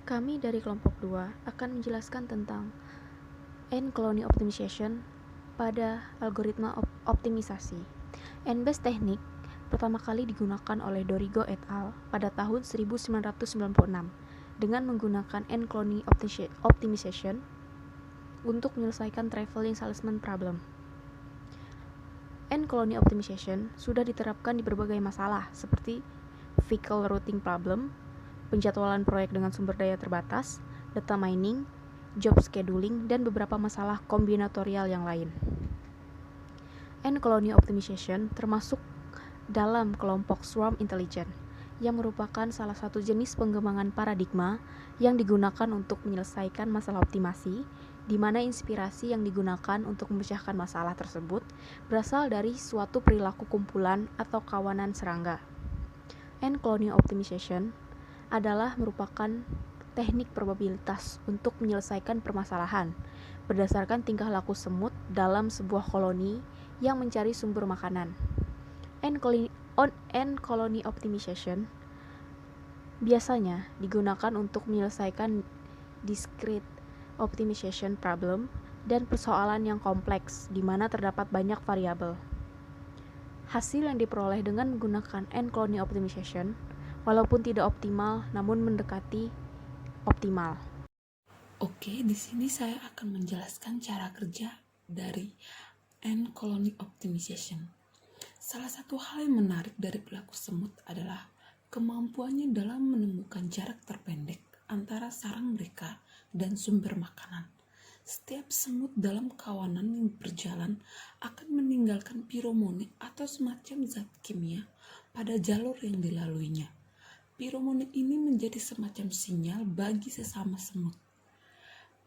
Kami dari kelompok 2 akan menjelaskan tentang N-colony optimization pada algoritma optimisasi. N-based teknik pertama kali digunakan oleh Dorigo et al. Pada tahun 1996 dengan menggunakan N-colony optimization untuk menyelesaikan traveling salesman problem. N-colony optimization sudah diterapkan di berbagai masalah seperti vehicle routing problem, penjadwalan proyek dengan sumber daya terbatas, data mining, job scheduling, dan beberapa masalah kombinatorial yang lain. N-colony optimization termasuk dalam kelompok swarm intelligence, yang merupakan salah satu jenis pengembangan paradigma yang digunakan untuk menyelesaikan masalah optimasi, di mana inspirasi yang digunakan untuk memecahkan masalah tersebut berasal dari suatu perilaku kumpulan atau kawanan serangga. N-colony optimization adalah merupakan teknik probabilitas untuk menyelesaikan permasalahan berdasarkan tingkah laku semut dalam sebuah koloni yang mencari sumber makanan. N-colony optimization biasanya digunakan untuk menyelesaikan discrete optimization problem dan persoalan yang kompleks di mana terdapat banyak variabel. Hasil yang diperoleh dengan menggunakan N-colony optimization walaupun tidak optimal namun mendekati optimal. Oke, di sini saya akan menjelaskan cara kerja dari N-colony optimization. Salah satu hal yang menarik dari perilaku semut adalah kemampuannya dalam menemukan jarak terpendek antara sarang mereka dan sumber makanan. Setiap semut dalam kawanan yang berjalan akan meninggalkan piromone atau semacam zat kimia pada jalur yang dilaluinya. Piromone ini menjadi semacam sinyal bagi sesama semut.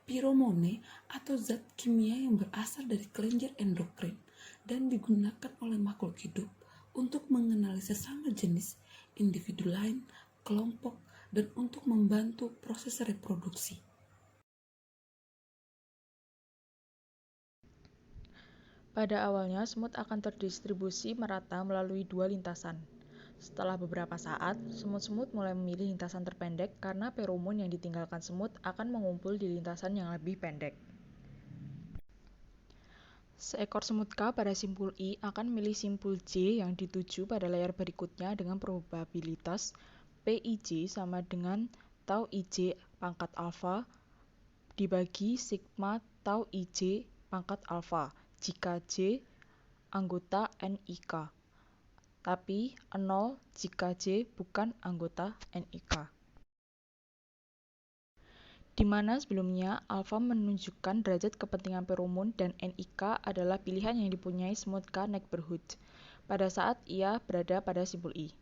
Piromone atau zat kimia yang berasal dari kelenjar endokrin dan digunakan oleh makhluk hidup untuk mengenali sesama jenis, individu lain, kelompok, dan untuk membantu proses reproduksi. Pada awalnya, semut akan terdistribusi merata melalui dua lintasan. Setelah beberapa saat, semut-semut mulai memilih lintasan terpendek karena feromon yang ditinggalkan semut akan mengumpul di lintasan yang lebih pendek. Seekor semut K pada simpul I akan memilih simpul J yang dituju pada layar berikutnya dengan probabilitas PIJ sama dengan tau IJ pangkat alfa dibagi sigma tau IJ pangkat alfa jika J anggota NIK, tapi 0 jika J bukan anggota NIK. Di mana sebelumnya alfa menunjukkan derajat kepentingan feromon dan NIK adalah pilihan yang dipunyai semut K neighborhood pada saat ia berada pada simpul I.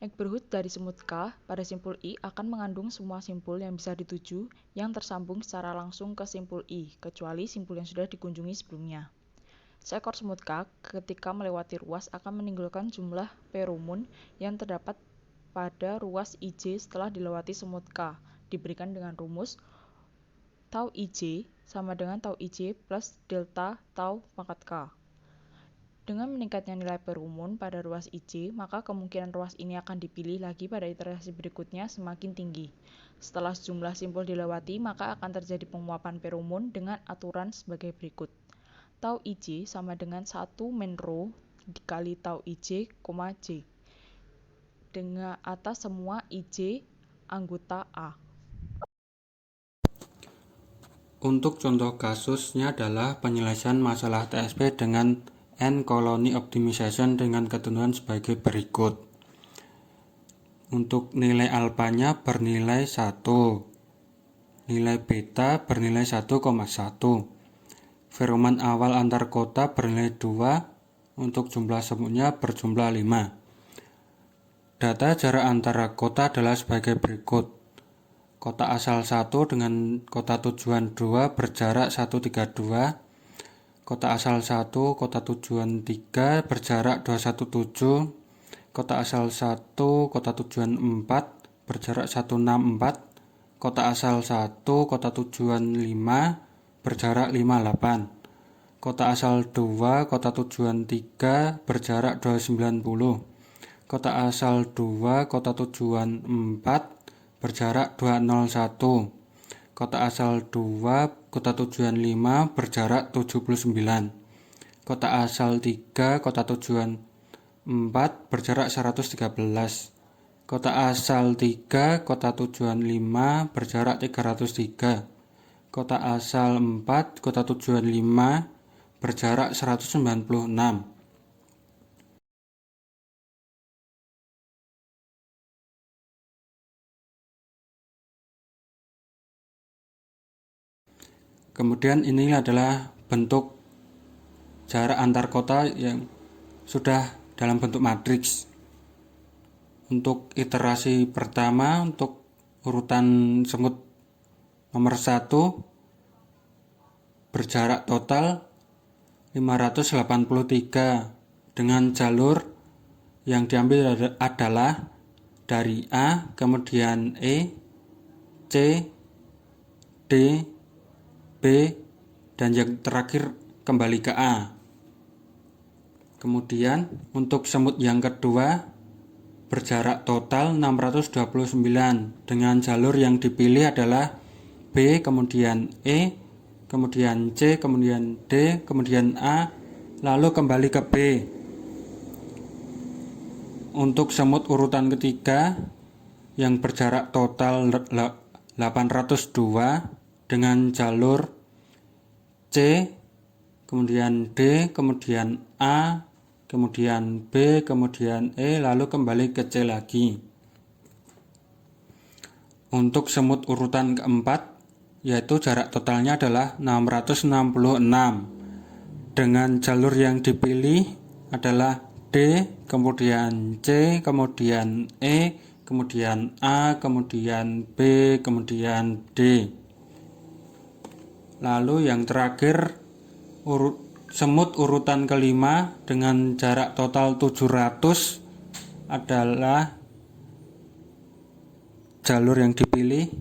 Neighborhood dari semut K pada simpul I akan mengandung semua simpul yang bisa dituju yang tersambung secara langsung ke simpul I, kecuali simpul yang sudah dikunjungi sebelumnya. Seekor semut K ketika melewati ruas akan meninggalkan jumlah feromon yang terdapat pada ruas IJ setelah dilewati semut K, diberikan dengan rumus tau IJ sama dengan tau IJ plus delta tau pangkat K. Dengan meningkatnya nilai feromon pada ruas IJ, maka kemungkinan ruas ini akan dipilih lagi pada iterasi berikutnya semakin tinggi. Setelah sejumlah simpul dilewati, maka akan terjadi penguapan feromon dengan aturan sebagai berikut. Tau IJ sama dengan 1 main row dikali tau IJ, J. Dengan atas semua IJ anggota A. Untuk contoh kasusnya adalah penyelesaian masalah TSP dengan N-colony optimization dengan ketentuan sebagai berikut. Untuk nilai alfanya bernilai 1, nilai beta bernilai 1,1. Feromon awal antar kota bernilai 2, untuk jumlah semutnya berjumlah 5. Data jarak antara kota adalah sebagai berikut. Kota asal 1 dengan kota tujuan 2 berjarak 132. Kota asal 1, kota tujuan 3 berjarak 217. Kota asal 1, kota tujuan 4 berjarak 164. Kota asal 1, kota tujuan 5 berjarak 58. Kota asal 2, kota tujuan 3 berjarak 290. Kota asal 2, kota tujuan 4 berjarak 201. Kota asal 2, kota tujuan 5 berjarak 79. Kota asal 3, kota tujuan 4 berjarak 113. Kota asal 3, kota tujuan 5 berjarak 303. Kota asal 4, kota tujuan 5 berjarak 196. Kemudian ini adalah bentuk jarak antar kota yang sudah dalam bentuk matriks. Untuk iterasi pertama, untuk urutan semut nomor 1 berjarak total 583 dengan jalur yang diambil adalah dari A, kemudian E, C, D, B, dan yang terakhir kembali ke A. Kemudian untuk semut yang kedua berjarak total 629 dengan jalur yang dipilih adalah B, kemudian E, kemudian C, kemudian D, kemudian A, lalu kembali ke B. Untuk semut urutan ketiga yang berjarak total 802 dengan jalur C, kemudian D, kemudian A, kemudian B, kemudian E, lalu kembali ke C lagi. Untuk semut urutan keempat, yaitu jarak totalnya adalah 666 dengan jalur yang dipilih adalah D, kemudian C, kemudian E, kemudian A, kemudian B, kemudian D. Lalu yang terakhir semut urutan kelima dengan jarak total 700 adalah jalur yang dipilih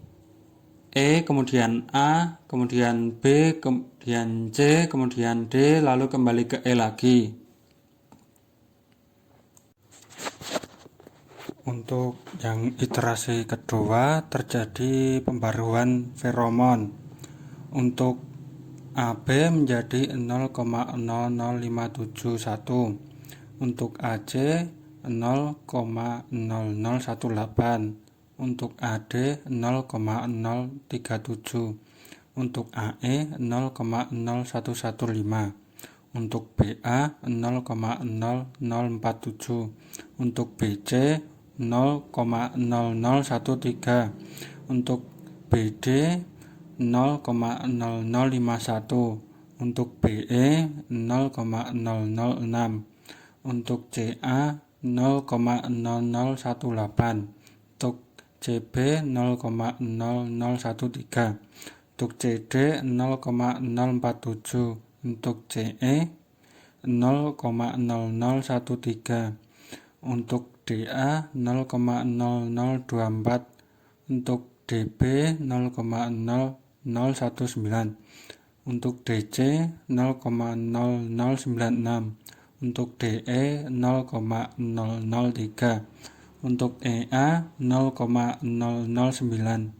E, kemudian A, kemudian B, kemudian C, kemudian D, lalu kembali ke E lagi. Untuk yang iterasi kedua terjadi pembaruan feromon. Untuk AB menjadi 0,00571, untuk AC 0,0018, untuk AD 0,037, untuk AE 0,0115, untuk BA 0,0047, untuk BC 0,0013, untuk BD 0,0051, untuk BE 0,006, untuk CA 0,0018, untuk CB 0,0013, untuk CD 0,047, untuk CE 0,0013, untuk DA 0,0024, untuk DB 0,0019, untuk DC 0,0096, untuk DE 0,003, untuk EA 0,009,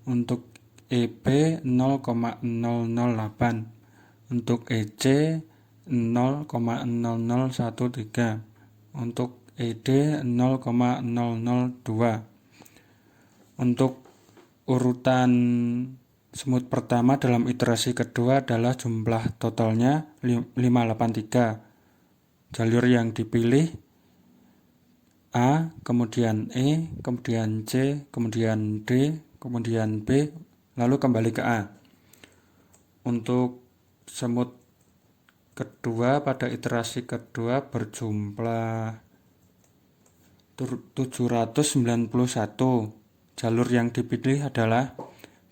untuk EB 0,008, untuk EC 0,0013, untuk ED 0,002. Untuk urutan semut pertama dalam iterasi kedua adalah jumlah totalnya 583. Jalur yang dipilih A, kemudian E, kemudian C, kemudian D, kemudian B, lalu kembali ke A. Untuk semut kedua pada iterasi kedua berjumlah 791. Jalur yang dipilih adalah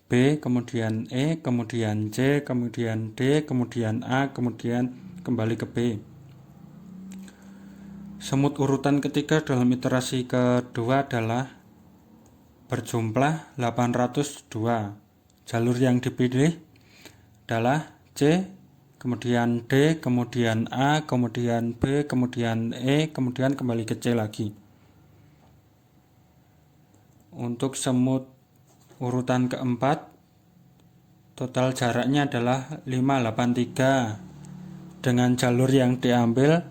B, kemudian E, kemudian C, kemudian D, kemudian A, kemudian kembali ke B. Semut urutan ketiga dalam iterasi kedua adalah berjumlah 802. Jalur yang dipilih adalah C, kemudian D, kemudian A, kemudian B, kemudian E, kemudian kembali ke C lagi. Untuk semut urutan keempat, total jaraknya adalah 583. Dengan jalur yang diambil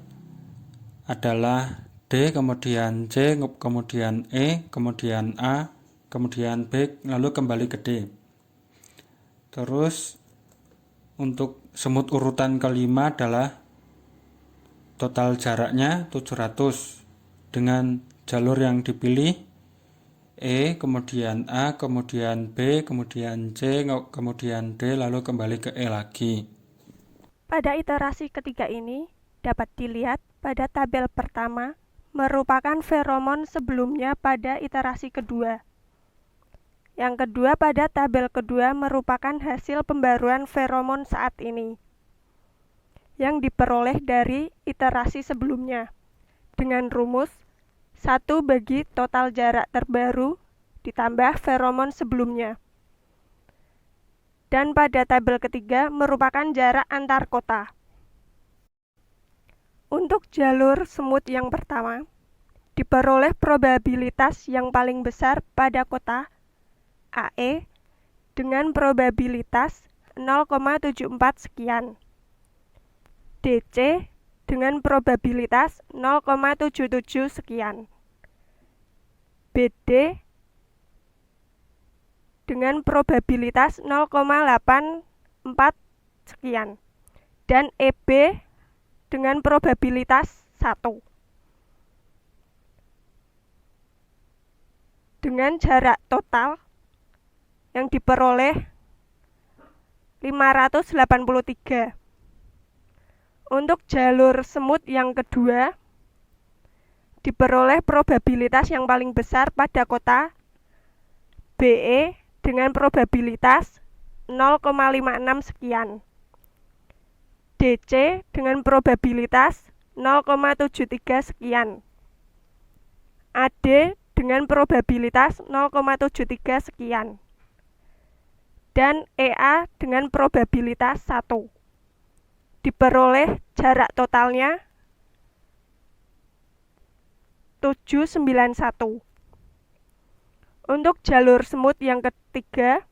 adalah D, kemudian C, kemudian E, kemudian A, kemudian B, lalu kembali ke D. Terus untuk semut urutan kelima adalah total jaraknya 700. Dengan jalur yang dipilih E, kemudian A, kemudian B, kemudian C, kemudian D, lalu kembali ke E lagi. Pada iterasi ketiga ini, dapat dilihat pada tabel pertama merupakan feromon sebelumnya pada iterasi kedua. Yang kedua pada tabel kedua merupakan hasil pembaruan feromon saat ini, yang diperoleh dari iterasi sebelumnya, dengan rumus 1 bagi total jarak terbaru ditambah feromon sebelumnya. Dan pada tabel ketiga merupakan jarak antar kota. Untuk jalur semut yang pertama, diperoleh probabilitas yang paling besar pada kota AE dengan probabilitas 0,74 sekian. DC dengan probabilitas 0,77 sekian. BD dengan probabilitas 0,84 sekian. Dan EB dengan probabilitas 1. Dengan jarak total yang diperoleh 583. Untuk jalur semut yang kedua, diperoleh probabilitas yang paling besar pada kota BE dengan probabilitas 0,56 sekian. DC dengan probabilitas 0,73 sekian. AD dengan probabilitas 0,73 sekian. Dan EA dengan probabilitas 1. Diperoleh jarak totalnya 791. Untuk jalur semut yang ketiga,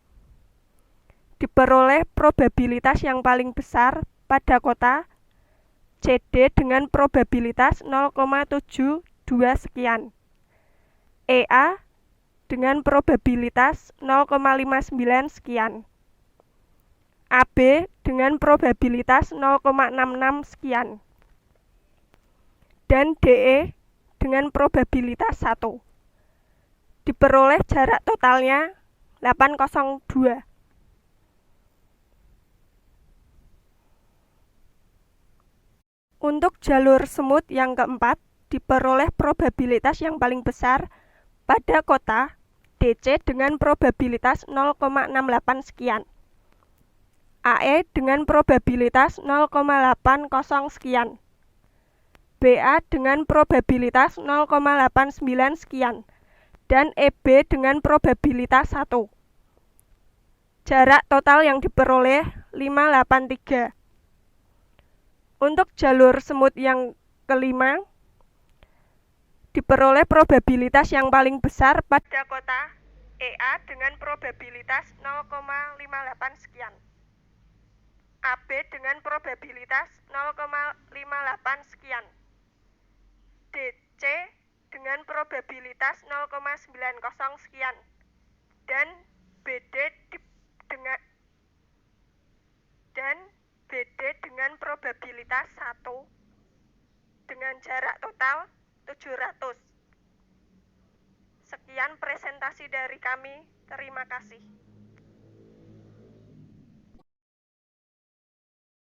diperoleh probabilitas yang paling besar pada kota CD dengan probabilitas 0,72 sekian. EA dengan probabilitas 0,59 sekian. AB dengan probabilitas 0,66 sekian. Dan DE dengan probabilitas 1. Diperoleh jarak totalnya 802. Untuk jalur semut yang keempat, diperoleh probabilitas yang paling besar pada kota DC dengan probabilitas 0,68 sekian. AE dengan probabilitas 0,80 sekian. BA dengan probabilitas 0,89 sekian. Dan EB dengan probabilitas 1. Jarak total yang diperoleh 583. Untuk jalur semut yang kelima, diperoleh probabilitas yang paling besar pada kota EA dengan probabilitas 0,58 sekian. AB dengan probabilitas 0,58 sekian. DC dengan probabilitas 0,90 sekian. Dan BD dengan probabilitas 1 dengan jarak total 700. Sekian presentasi dari kami. Terima kasih.